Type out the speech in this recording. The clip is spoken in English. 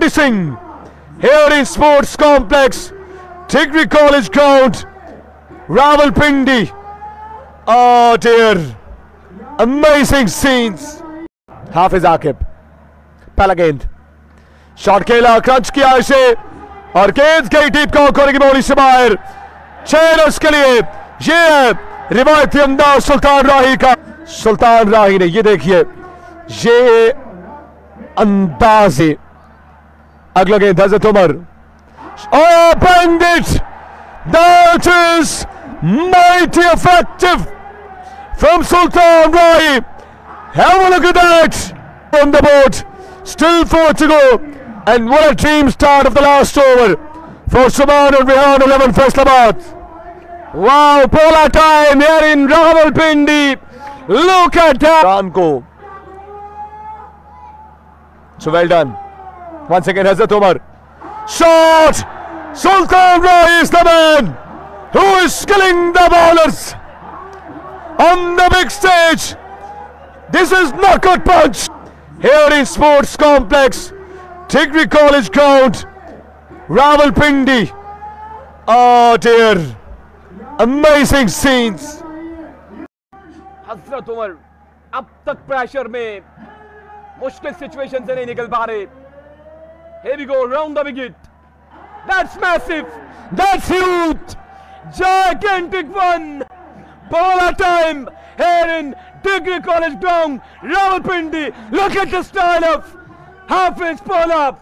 practicing here in Sports Complex, Degree College Ground, Rawalpindi. Oh dear, amazing scenes. Hafiz Aqib, पहला गेंद, shot खेला, crunch किया इसे और गेंद गई डीप कॉर्नर की बॉली से बाहर। 6 रन के लिए ये है रिवायती अंदाज सुल्तान राही का। सुल्तान राही ने, ये देखिए, ये अंदाज है। अगला गेंद हजरत Umar, oh banged it, that is mighty effective from Sultan Rahi. Have a look at that on the board, still 4 to go, and what a dream start of the last over for Subhan and Rehan 11 Faisalabad. Wow, Pola time here in Rawalpindi. Look at that. Ranko. So well done. Once again, Hazrat Umar. Shot! Sultan Rahi is the man who is killing the bowlers on the big stage. This is knockout punch here in Sports Complex, Degree College Ground, Rawalpindi. Oh dear, amazing scenes. हजरत उमर अब तक pressure में मुश्किल situation से नहीं निकल पा रहे। Here we go, round the wicket. That's massive. That's huge. Gigantic one. Bowler time here in Degree College Ground, Rawalpindi. Look at the style of Hafiz Pola.